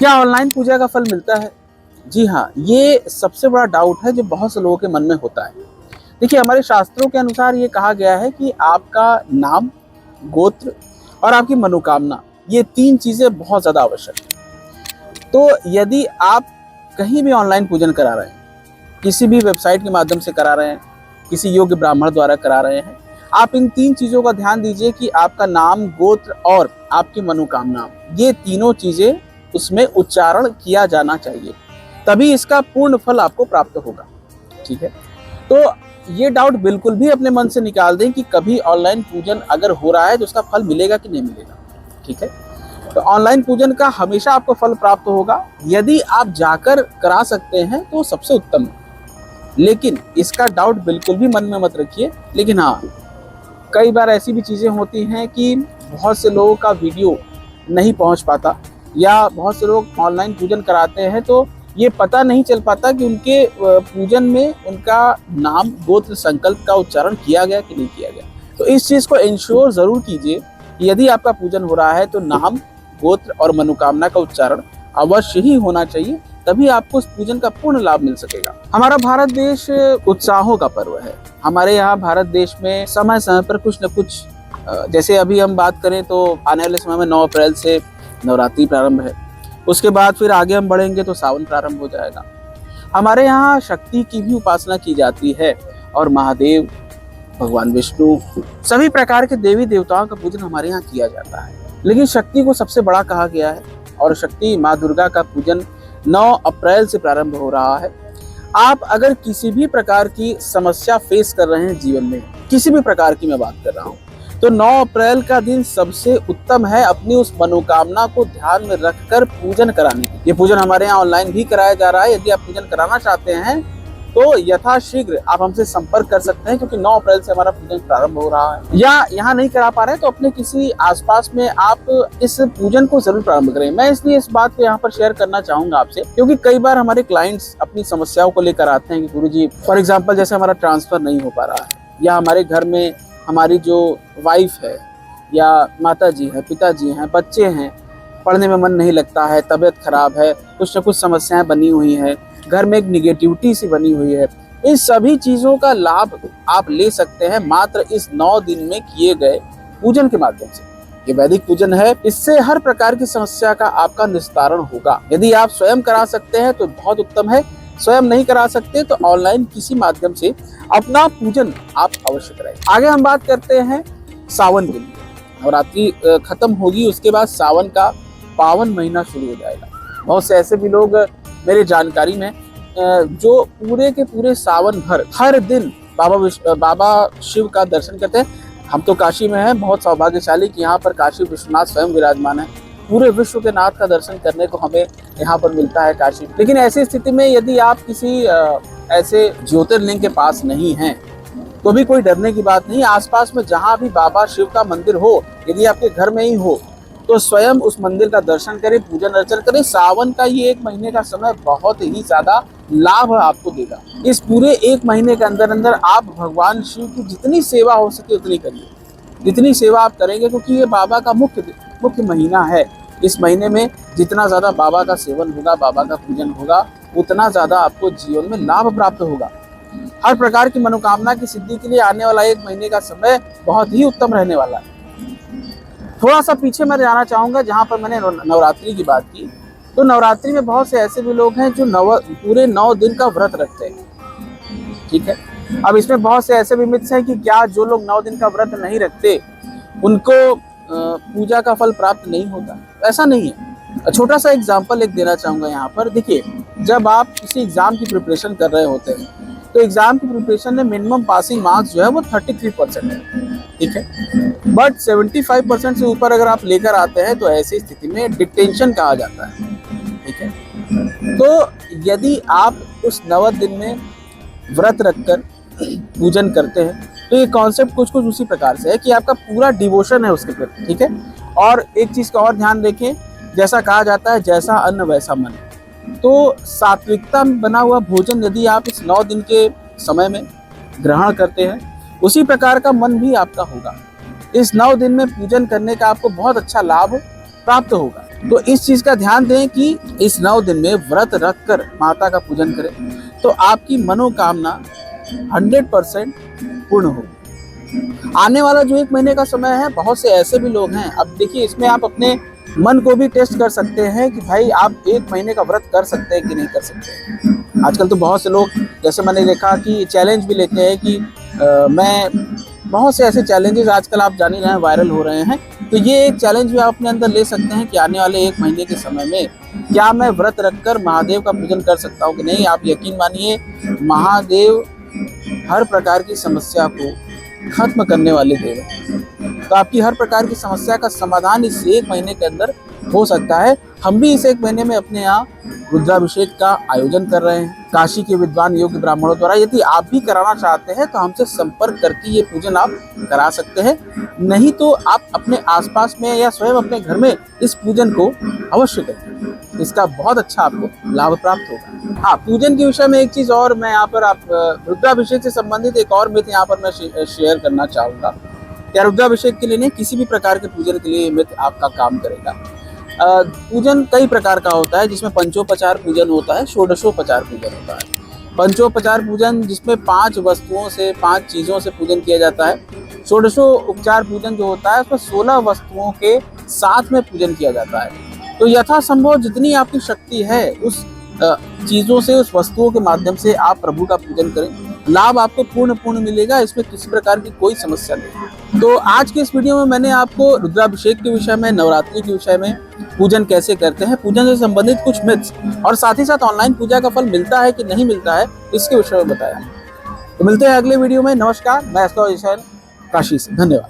क्या ऑनलाइन पूजा का फल मिलता है? जी हाँ, ये सबसे बड़ा डाउट है जो बहुत से लोगों के मन में होता है। देखिए, हमारे शास्त्रों के अनुसार ये कहा गया है कि आपका नाम, गोत्र और आपकी मनोकामना, ये 3 चीज़ें बहुत ज़्यादा आवश्यक हैं। तो यदि आप कहीं भी ऑनलाइन पूजन करा रहे हैं, किसी भी वेबसाइट के माध्यम से करा रहे हैं, किसी योग्य ब्राह्मण द्वारा करा रहे हैं, आप इन 3 चीज़ों का ध्यान दीजिए कि आपका नाम, गोत्र और आपकी मनोकामना, ये तीनों चीज़ें उसमें उच्चारण किया जाना चाहिए, तभी इसका पूर्ण फल आपको प्राप्त होगा। ठीक है, तो ये डाउट बिल्कुल भी अपने मन से निकाल दें कि कभी ऑनलाइन पूजन अगर हो रहा है तो उसका फल मिलेगा कि नहीं मिलेगा। ठीक है, तो ऑनलाइन पूजन का हमेशा आपको फल प्राप्त होगा। यदि आप जाकर करा सकते हैं तो सबसे उत्तम है, लेकिन इसका डाउट बिल्कुल भी मन में मत रखिए। लेकिन हाँ, कई बार ऐसी भी चीज़ें होती हैं कि बहुत से लोगों का वीडियो नहीं पहुंच पाता, या बहुत से लोग ऑनलाइन पूजन कराते हैं तो ये पता नहीं चल पाता कि उनके पूजन में उनका नाम, गोत्र, संकल्प का उच्चारण किया गया कि नहीं किया गया। तो इस चीज़ को इंश्योर ज़रूर कीजिए, यदि आपका पूजन हो रहा है तो नाम, गोत्र और मनोकामना का उच्चारण अवश्य ही होना चाहिए, तभी आपको उस पूजन का पूर्ण लाभ मिल सकेगा। हमारा भारत देश उत्साहों का पर्व है। हमारे यहाँ भारत देश में समय समय पर कुछ न कुछ, जैसे अभी हम बात करें तो आने वाले समय में 9 अप्रैल से नवरात्रि प्रारंभ है। उसके बाद फिर आगे हम बढ़ेंगे तो सावन प्रारंभ हो जाएगा। हमारे यहाँ शक्ति की भी उपासना की जाती है और महादेव, भगवान विष्णु, सभी प्रकार के देवी देवताओं का पूजन हमारे यहाँ किया जाता है। लेकिन शक्ति को सबसे बड़ा कहा गया है और शक्ति माँ दुर्गा का पूजन 9 अप्रैल से प्रारंभ हो रहा है। आप अगर किसी भी प्रकार की समस्या फेस कर रहे हैं जीवन में, किसी भी प्रकार की मैं बात कर रहा हूँ, तो 9 अप्रैल का दिन सबसे उत्तम है अपनी उस मनोकामना को ध्यान में रखकर पूजन कराने की। ये पूजन हमारे यहाँ ऑनलाइन भी कराया जा रहा है। यदि आप पूजन कराना चाहते हैं तो यथाशीघ्र आप हमसे संपर्क कर सकते हैं, क्योंकि 9 अप्रैल से हमारा पूजन प्रारंभ हो रहा है। या यहाँ नहीं करा पा रहे हैं तो अपने किसी आसपास में आप इस पूजन को जरूर प्रारंभ करें। मैं इसलिए इस बात को यहाँ पर शेयर करना चाहूंगा आपसे, क्योंकि कई बार हमारे क्लाइंट्स अपनी समस्याओं को लेकर आते हैं कि गुरुजी, फॉर एग्जाम्पल जैसे हमारा ट्रांसफर नहीं हो पा रहा है, या हमारे घर में हमारी जो वाइफ है या माताजी है, पिताजी हैं, बच्चे हैं, पढ़ने में मन नहीं लगता है, तबीयत खराब है, कुछ न कुछ समस्याएं बनी हुई हैं, घर में एक निगेटिविटी सी बनी हुई है। इन सभी चीज़ों का लाभ आप ले सकते हैं मात्र इस 9 दिन में किए गए पूजन के माध्यम से। ये वैदिक पूजन है, इससे हर प्रकार की समस्या का आपका निस्तारण होगा। यदि आप स्वयं करा सकते हैं तो बहुत उत्तम है, स्वयं नहीं करा सकते तो ऑनलाइन किसी माध्यम से अपना पूजन आप अवश्य करें। आगे हम बात करते हैं सावन के लिए। नवरात्रि खत्म होगी, उसके बाद सावन का पावन महीना शुरू हो जाएगा। बहुत से ऐसे भी लोग मेरे जानकारी में जो पूरे के पूरे सावन भर हर दिन बाबा शिव का दर्शन करते हैं। हम तो काशी में हैं, बहुत सौभाग्यशाली कि यहाँ पर काशी विश्वनाथ स्वयं विराजमान है। पूरे विश्व के नाथ का दर्शन करने को हमें यहाँ पर मिलता है काशी। लेकिन ऐसी स्थिति में यदि आप किसी ऐसे ज्योतिर्लिंग के पास नहीं हैं तो भी कोई डरने की बात नहीं। आसपास में जहाँ भी बाबा शिव का मंदिर हो, यदि आपके घर में ही हो, तो स्वयं उस मंदिर का दर्शन करें, पूजन अर्चन करें। सावन का ये 1 महीने का समय बहुत ही ज्यादा लाभ आपको देगा। इस पूरे 1 महीने के अंदर अंदर आप भगवान शिव की जितनी सेवा हो सके उतनी करिए, जितनी सेवा आप करेंगे, क्योंकि ये बाबा का मुख्य महीना है। इस महीने में जितना ज़्यादा बाबा का सेवन होगा, बाबा का पूजन होगा, उतना ज़्यादा आपको जीवन में लाभ प्राप्त होगा। हर प्रकार की मनोकामना की सिद्धि के लिए आने वाला 1 महीने का समय बहुत ही उत्तम रहने वाला है। थोड़ा सा पीछे मैं जाना चाहूँगा, जहाँ पर मैंने नवरात्रि की बात की, तो नवरात्रि में बहुत से ऐसे भी लोग हैं जो पूरे 9 दिन का व्रत रखते हैं। ठीक है, अब इसमें बहुत से ऐसे भी मिथ्स हैं कि क्या जो लोग 9 दिन का व्रत नहीं रखते उनको पूजा का फल प्राप्त नहीं होता। ऐसा नहीं है। छोटा सा एग्जाम्पल एक देना चाहूँगा यहाँ पर। देखिए, जब आप किसी एग्जाम की प्रिपरेशन कर रहे होते हैं तो एग्जाम की प्रिपरेशन में मिनिमम पासिंग मार्क्स जो है वो 33% है। ठीक है, बट 75% से ऊपर अगर आप लेकर आते हैं तो ऐसी स्थिति में डिटेंशन कहा जाता है। ठीक है, तो यदि आप उस 9 दिन में व्रत रखकर पूजन करते हैं तो ये कॉन्सेप्ट कुछ उसी प्रकार से है कि आपका पूरा डिवोशन है उसके प्रति। ठीक है, और एक चीज़ का और ध्यान रखें, जैसा कहा जाता है जैसा अन्न वैसा मन। तो सात्विकता में बना हुआ भोजन यदि आप इस 9 दिन के समय में ग्रहण करते हैं, उसी प्रकार का मन भी आपका होगा। इस 9 दिन में पूजन करने का आपको बहुत अच्छा लाभ प्राप्त होगा। तो इस चीज का ध्यान दें कि इस 9 दिन में व्रत रख कर माता का पूजन करें तो आपकी मनोकामना 100% पूर्ण हो। आने वाला जो 1 महीने का समय है, बहुत से ऐसे भी लोग हैं, अब देखिए इसमें आप अपने मन को भी टेस्ट कर सकते हैं कि भाई आप 1 महीने का व्रत कर सकते हैं कि नहीं कर सकते। आजकल तो बहुत से लोग, जैसे मैंने देखा कि चैलेंज भी लेते हैं कि बहुत से ऐसे चैलेंजेस आजकल आप जान ही रहे हैं वायरल हो रहे हैं। तो ये एक चैलेंज भी आप अपने अंदर ले सकते हैं कि आने वाले 1 महीने के समय में क्या मैं व्रत रखकर महादेव का पूजन कर सकता हूँ कि नहीं। आप यकीन मानिए, महादेव हर प्रकार की समस्या को खत्म करने वाले देव हैं। तो आपकी हर प्रकार की समस्या का समाधान इस 1 महीने के अंदर हो सकता है। हम भी इस 1 महीने में अपने यहाँ रुद्राभिषेक का आयोजन कर रहे हैं काशी के विद्वान योग्य ब्राह्मणों द्वारा। यदि आप भी कराना चाहते हैं तो हमसे संपर्क करके ये पूजन आप करा सकते हैं, नहीं तो आप अपने आसपास में या स्वयं अपने घर में इस पूजन को अवश्य करें। इसका बहुत अच्छा आपको लाभ प्राप्त होगा। हाँ, पूजन के विषय में एक चीज और मैं यहाँ पर आप रुद्राभिषेक से संबंधित एक और मिथ यहाँ पर मैं शेयर करना चाहूँगा। या रुद्राभिषेक के लिए नहीं, किसी भी प्रकार के पूजन के लिए मिथ आपका काम करेगा। पूजन कई प्रकार का होता है, जिसमें पंचोपचार पूजन होता है, षोडशोपचार पूजन होता है। पंचोपचार पूजन जिसमें 5 वस्तुओं से 5 चीज़ों से पूजन किया जाता है। षोडशोपचार पूजन जो होता है उसमें 16 वस्तुओं के साथ में पूजन किया जाता है। तो यथासंभव जितनी आपकी शक्ति है उस चीज़ों से, उस वस्तुओं के माध्यम से आप प्रभु का पूजन करें, लाभ आपको पूर्ण मिलेगा। इसमें किसी प्रकार की कोई समस्या नहीं। तो आज के इस वीडियो में मैंने आपको रुद्राभिषेक के विषय में, नवरात्रि के विषय में, पूजन कैसे करते हैं, पूजन से संबंधित कुछ मिथ्स और साथ ही साथ ऑनलाइन पूजा का फल मिलता है कि नहीं मिलता है, इसके विषय में बताया। तो मिलते हैं अगले वीडियो में। नमस्कार, मैं काशी से। धन्यवाद।